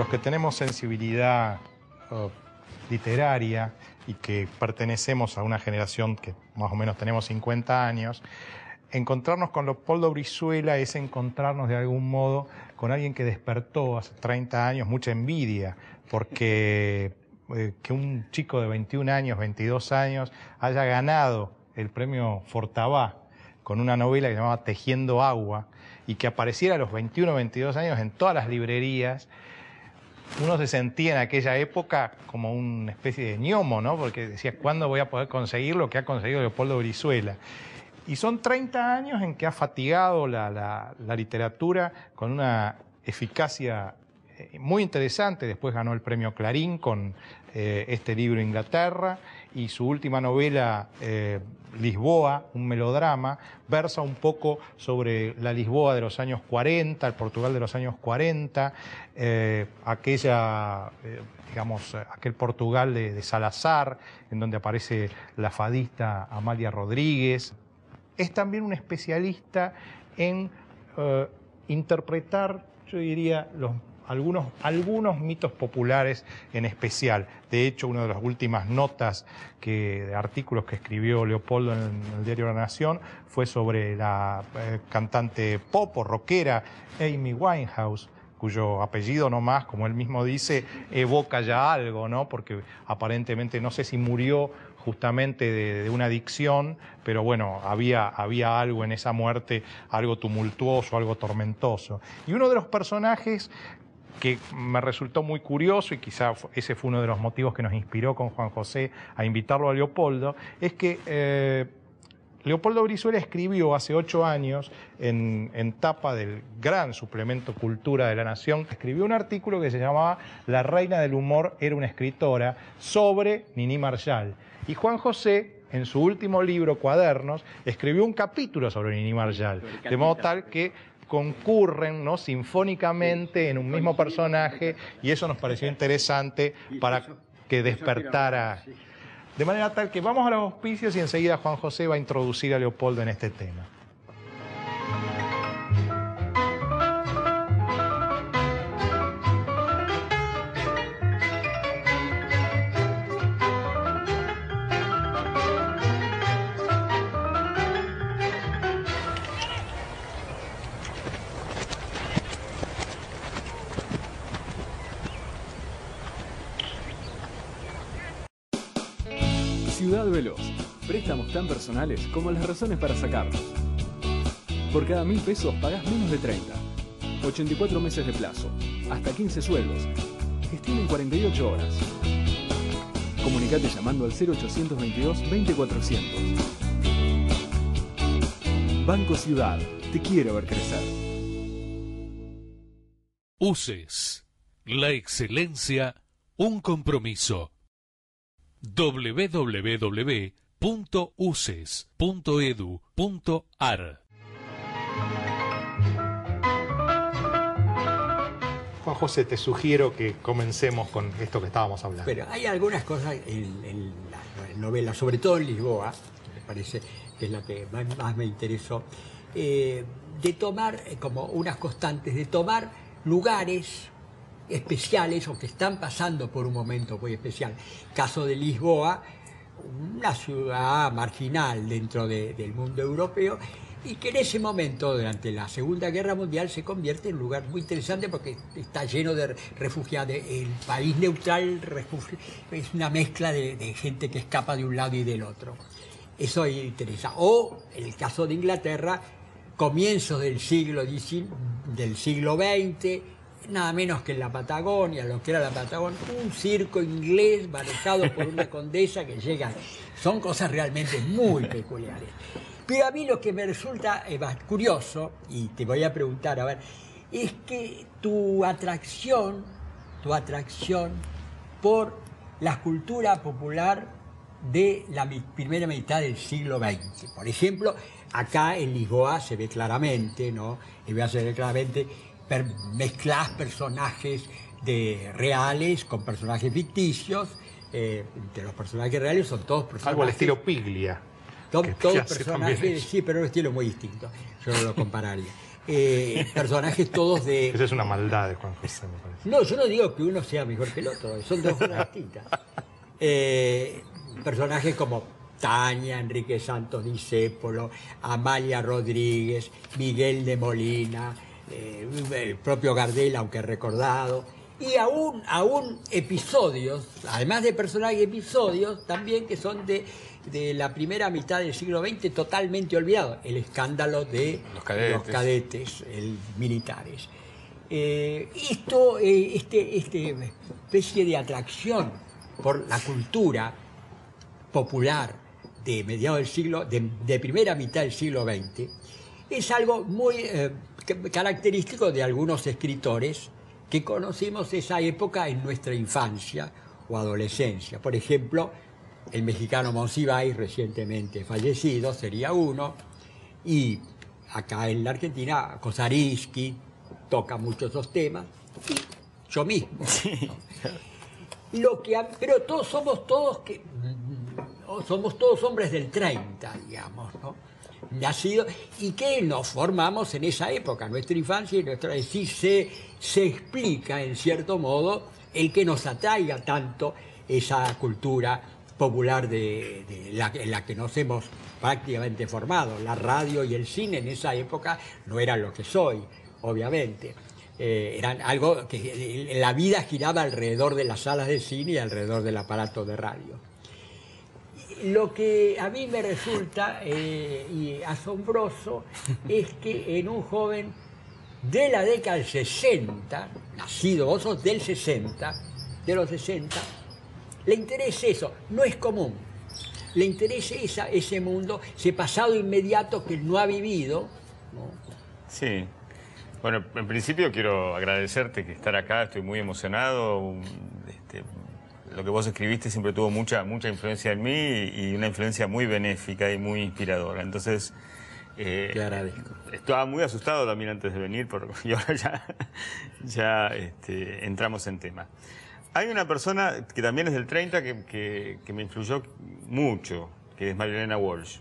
los que tenemos sensibilidad literaria y que pertenecemos a una generación que más o menos tenemos 50 años, encontrarnos con Leopoldo Brizuela es encontrarnos de algún modo con alguien que despertó hace 30 años mucha envidia, porque que un chico de 21 años, 22 años, haya ganado el premio Fortabá con una novela que se llamaba Tejiendo Agua y que apareciera a los 21 o 22 años en todas las librerías. Uno se sentía en aquella época como una especie de ñomo, ¿no? Porque decía, ¿cuándo voy a poder conseguir lo que ha conseguido Leopoldo Brizuela? Y son 30 años en que ha fatigado la literatura con una eficacia muy interesante. Después ganó el premio Clarín con este libro Inglaterra, y su última novela, Lisboa, un melodrama, versa un poco sobre la Lisboa de los años 40, el Portugal de los años 40, aquel Portugal de Salazar, en donde aparece la fadista Amalia Rodríguez. Es también un especialista en interpretar, yo diría, algunos mitos populares en especial. De hecho, una de las últimas notas de artículos que escribió Leopoldo en el diario La Nación fue sobre la cantante pop o rockera Amy Winehouse, cuyo apellido nomás, como él mismo dice, evoca ya algo, ¿no? Porque aparentemente, no sé si murió justamente de una adicción, pero bueno, había algo en esa muerte, algo tumultuoso, algo tormentoso. Y uno de los personajes que me resultó muy curioso, y quizá ese fue uno de los motivos que nos inspiró con Juan José a invitarlo a Leopoldo, es que Leopoldo Brizuela escribió hace 8 años, en tapa del gran suplemento Cultura de La Nación, escribió un artículo que se llamaba La reina del humor era una escritora, sobre Niní Marshall. Y Juan José, en su último libro, Cuadernos, escribió un capítulo sobre Niní Marshall, de modo tal que concurren, ¿no?, sinfónicamente en un mismo personaje, y eso nos pareció interesante para que despertara. De manera tal que vamos a los auspicios y enseguida Juan José va a introducir a Leopoldo en este tema. Ciudad Veloz. Préstamos tan personales como las razones para sacarlos. Por cada 1.000 pesos pagás menos de 30. 84 meses de plazo. Hasta 15 sueldos. Gestión en 48 horas. Comunicate llamando al 0822-20400. Banco Ciudad. Te quiero ver crecer. UCES. La excelencia, un compromiso. www.uces.edu.ar. Juan José, te sugiero que comencemos con esto que estábamos hablando. Pero hay algunas cosas en la novela, sobre todo en Lisboa, que me parece que es la que más me interesó, de tomar como unas constantes, de tomar lugares especiales o que están pasando por un momento muy especial. Caso de Lisboa, una ciudad marginal dentro del mundo europeo, y que en ese momento, durante la Segunda Guerra Mundial, se convierte en un lugar muy interesante porque está lleno de refugiados. El país neutral es una mezcla de gente que escapa de un lado y del otro. Eso interesa. O el caso de Inglaterra, comienzos del siglo XX, nada menos que en la Patagonia, lo que era la Patagonia, un circo inglés manejado por una condesa que llega. Son cosas realmente muy peculiares. Pero a mí lo que me resulta curioso, y te voy a preguntar, a ver, es que tu atracción por la cultura popular de la primera mitad del siglo XX. Por ejemplo, acá en Lisboa se ve claramente, ¿no? Mezclas personajes reales con personajes ficticios. Entre los personajes reales son todos personajes... Algo al estilo Piglia. Todos personajes, sí, pero un estilo muy distinto. Yo no lo compararía. personajes todos de... Esa es una maldad de Juan José, me parece. No, yo no digo que uno sea mejor que el otro, son dos cosas distintas. Personajes como Tania, Enrique Santos Discépolo, Amalia Rodríguez, Miguel de Molina, el propio Gardel, aunque recordado, y aún episodios, además de personajes, episodios también que son de la primera mitad del siglo XX totalmente olvidados. El escándalo de los cadetes militares. Esta especie de atracción por la cultura popular de mediados del siglo, de primera mitad del siglo XX, es algo muy característico de algunos escritores que conocimos esa época en nuestra infancia o adolescencia. Por ejemplo, el mexicano Monsiváis, recientemente fallecido, sería uno, y acá en la Argentina, Kosarinsky toca mucho esos temas, y yo mismo. Sí. Pero somos todos hombres del 30, digamos, ¿no? Nacidos, y que nos formamos en esa época, nuestra infancia y nuestra... Sí se explica, en cierto modo, el que nos atraiga tanto esa cultura popular en la que nos hemos prácticamente formado. La radio y el cine en esa época no eran lo que soy, obviamente. Eran algo que la vida giraba alrededor de las salas de cine y alrededor del aparato de radio. Lo que a mí me resulta asombroso es que en un joven de la década del 60, nacido, vos sos del 60, de los 60, le interese eso, no es común. Le interese ese mundo, ese pasado inmediato que no ha vivido, ¿no? Sí. Bueno, en principio quiero agradecerte que estar acá, estoy muy emocionado. Lo que vos escribiste siempre tuvo mucha influencia en mí y una influencia muy benéfica y muy inspiradora. Entonces, te agradezco. Estaba muy asustado también antes de venir y ahora ya entramos en tema. Hay una persona que también es del 30 que me influyó mucho, que es María Elena Walsh.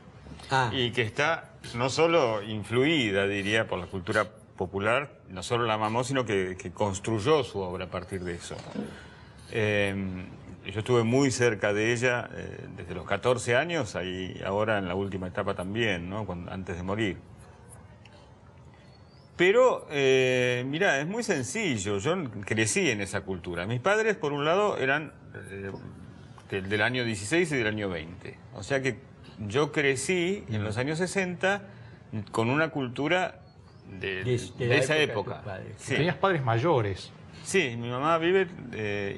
Y que está no solo influida, diría, por la cultura popular, no solo la amó, sino que construyó su obra a partir de eso. Yo estuve muy cerca de ella desde los 14 años, y ahora en la última etapa también, ¿no? Antes de morir. Pero, mirá, es muy sencillo. Yo crecí en esa cultura. Mis padres, por un lado, eran del año 16 y del año 20. O sea que yo crecí en los años 60 con una cultura de esa época. Sí. Tenías padres mayores. Sí, mi mamá vive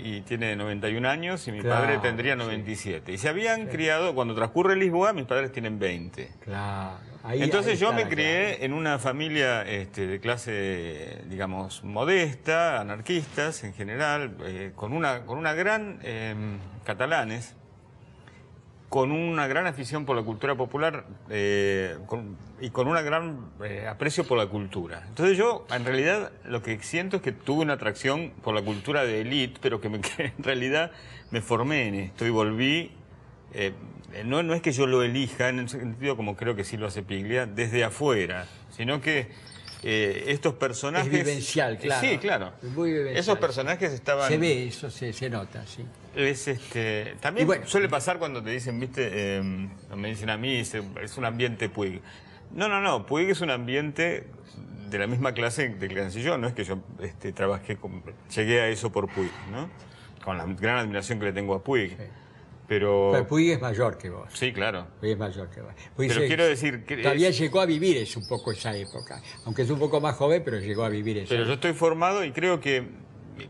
y tiene 91 años y mi padre tendría 97. Y se habían criado, cuando transcurre Lisboa, mis padres tienen 20. Claro. Entonces yo me crié en una familia de clase, digamos, modesta, anarquistas en general, con una gran catalanes, con una gran afición por la cultura popular y con una gran aprecio por la cultura. Entonces yo, en realidad, lo que siento es que tuve una atracción por la cultura de élite, pero que en realidad me formé en esto y volví... no es que yo lo elija, en el sentido como creo que sí lo hace Piglia, desde afuera, sino que estos personajes... Es vivencial, claro. Sí, claro. Muy vivencial. Esos personajes estaban... Se ve, eso se nota, sí. También bueno, suele pasar cuando te dicen, viste, me dicen a mí, es un ambiente Puig. No, Puig es un ambiente de la misma clase de que nací yo, no es que yo llegué a eso por Puig, ¿no? Con la gran admiración que le tengo a Puig. Sí. Pero Puig es mayor que vos. Sí, claro. Puig es mayor que vos. Puig quiero decir que... Todavía llegó a vivir un poco esa época. Aunque es un poco más joven, pero llegó a vivir esa época. Yo estoy formado y creo que,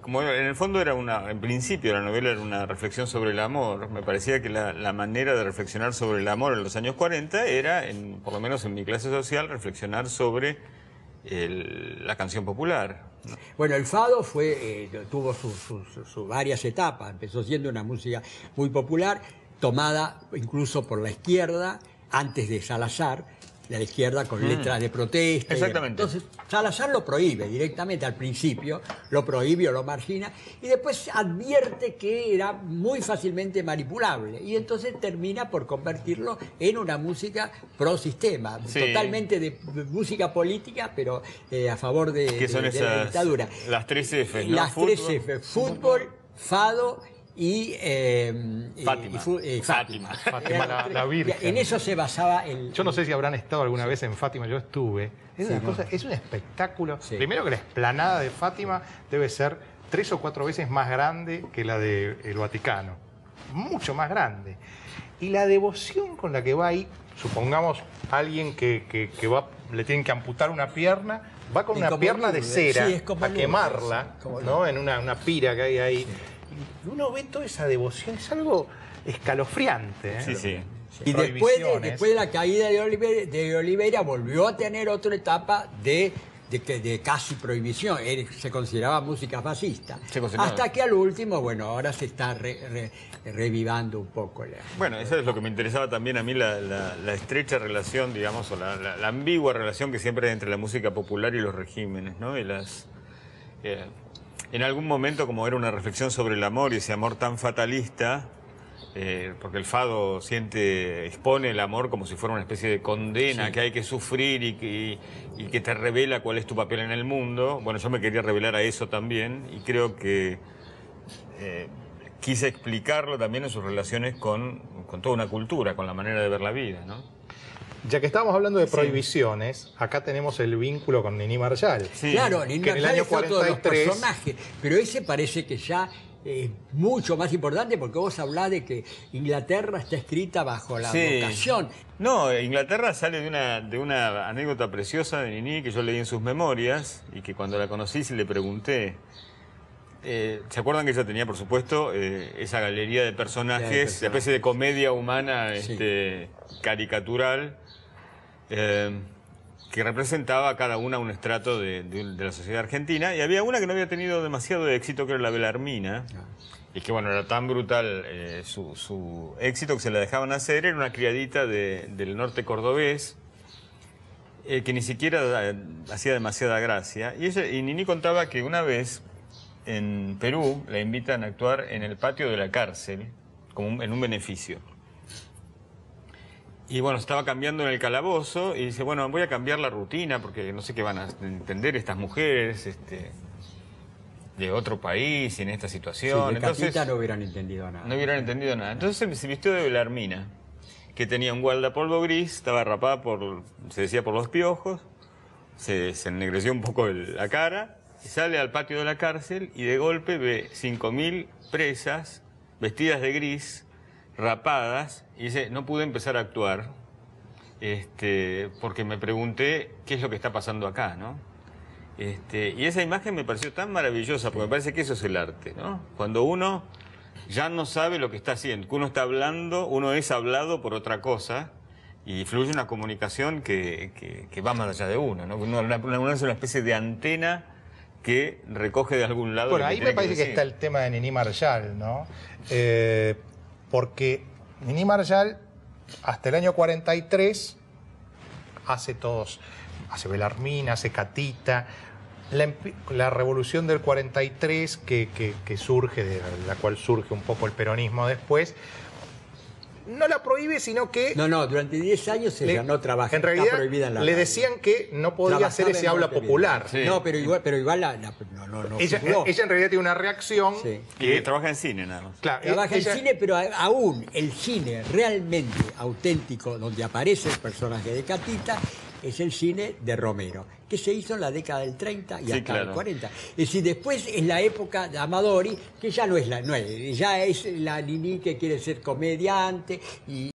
como en el fondo en principio la novela era una reflexión sobre el amor, me parecía que la manera de reflexionar sobre el amor en los años 40 era, por lo menos en mi clase social, reflexionar sobre la canción popular. Bueno, el fado tuvo sus varias etapas. Empezó siendo una música muy popular, tomada incluso por la izquierda, antes de Salazar, la izquierda con letras de protesta. Exactamente. Entonces, Salazar lo prohíbe directamente al principio, lo prohíbe o lo margina, y después advierte que era muy fácilmente manipulable, y entonces termina por convertirlo en una música pro sistema, Sí. totalmente de música política, pero a favor de la esas, dictadura. las 3 F, ¿no? Las 3 F, fútbol, fado y Fátima. Fátima. Fátima, la Virgen. En eso se basaba el... Yo no sé si habrán estado alguna vez en Fátima, yo estuve. Es Sí, una no. cosa, es un espectáculo. Sí. Primero que la explanada de Fátima debe ser 3 o 4 veces más grande que la del Vaticano. Mucho más grande. Y la devoción con la que va ahí, supongamos alguien que va, le tienen que amputar una pierna, va con Y una como pierna de Lourdes, cera sí, es como a Lourdes, quemarla, sí, como ¿no? En una pira que hay ahí. Y uno ve toda esa devoción, es algo escalofriante. ¿eh? Sí, sí. Y Prohibiciones. después de la caída de Oliveira volvió a tener otra etapa de casi prohibición. Él se consideraba música fascista. Se consideraba. Hasta que al último, bueno, ahora se está revivando un poco. Bueno, eso es lo que me interesaba también a mí, la estrecha relación, digamos, o la ambigua relación que siempre hay entre la música popular y los regímenes, ¿no? Y en algún momento, como era una reflexión sobre el amor y ese amor tan fatalista, porque el fado expone el amor como si fuera una especie de condena, Sí. que hay que sufrir y que te revela cuál es tu papel en el mundo. Bueno, yo me quería revelar a eso también, y creo que quise explicarlo también en sus relaciones con toda una cultura, con la manera de ver la vida, ¿no? Ya que estábamos hablando de prohibiciones, acá tenemos el vínculo con Nini Marshall. Sí. Claro, que en Nini el Marshall año es otro de los 43, personajes, pero ese parece que ya es mucho más importante, porque vos hablás de que Inglaterra está escrita bajo la Sí. vocación. No, Inglaterra sale de una anécdota preciosa de Nini que yo leí en sus memorias y que cuando la conocí le pregunté. ¿Se acuerdan que ella tenía, por supuesto, esa galería de personajes, esa especie de comedia humana Sí. caricatural, que representaba a cada una un estrato de la sociedad argentina? Y había una que no había tenido demasiado éxito, que era la Belarmina. Y que bueno, era tan brutal su éxito que se la dejaban hacer. Era una criadita del norte cordobés, que ni siquiera hacía demasiada gracia. Y Nini contaba que una vez en Perú la invitan a actuar en el patio de la cárcel, como en un beneficio. Y bueno, estaba cambiando en el calabozo y dice, bueno, voy a cambiar la rutina porque no sé qué van a entender estas mujeres de otro país y en esta Sí, situación. de Catita no hubieran entendido nada. No hubieran entendido nada. Entonces se vistió de Belarmina, que tenía un guardapolvo gris, estaba rapada se decía, por los piojos, se ennegreció un poco la cara, y sale al patio de la cárcel y de golpe ve 5.000 presas vestidas de gris, rapadas, y dice, no pude empezar a actuar porque me pregunté qué es lo que está pasando acá, ¿no? Y esa imagen me pareció tan maravillosa, porque me parece que eso es el arte, ¿no? Cuando uno ya no sabe lo que está haciendo, que uno está hablando, uno es hablado por otra cosa, y fluye una comunicación que va más allá de uno, ¿no? Uno es una especie de antena que recoge de algún lado. Bueno, lo que ahí tiene me parece que decir. está el tema de Nini Marshall, ¿no? Porque Nini Marshall, hasta el año 43, hace Belarmina, hace Catita. La revolución del 43, que surge, de la cual surge un poco el peronismo después, no la prohíbe, sino que... No, durante 10 años ella no trabaja. En está realidad, prohibida en la le radio. decían que no podía Trabajaba hacer ese en habla Montevideo. popular. Sí. No, pero igual no Ella figuró. en realidad tiene una reacción Sí. Y que trabaja en cine, nada más. Claro, Trabaja en ella- cine, pero aún el cine realmente auténtico, donde aparece el personaje de Catita, es el cine de Romero, que se hizo en la década del 30 y Sí, hasta el claro. 40. Es decir, después es la época de Amadori, que ya no es ya es la Nini que quiere ser comediante y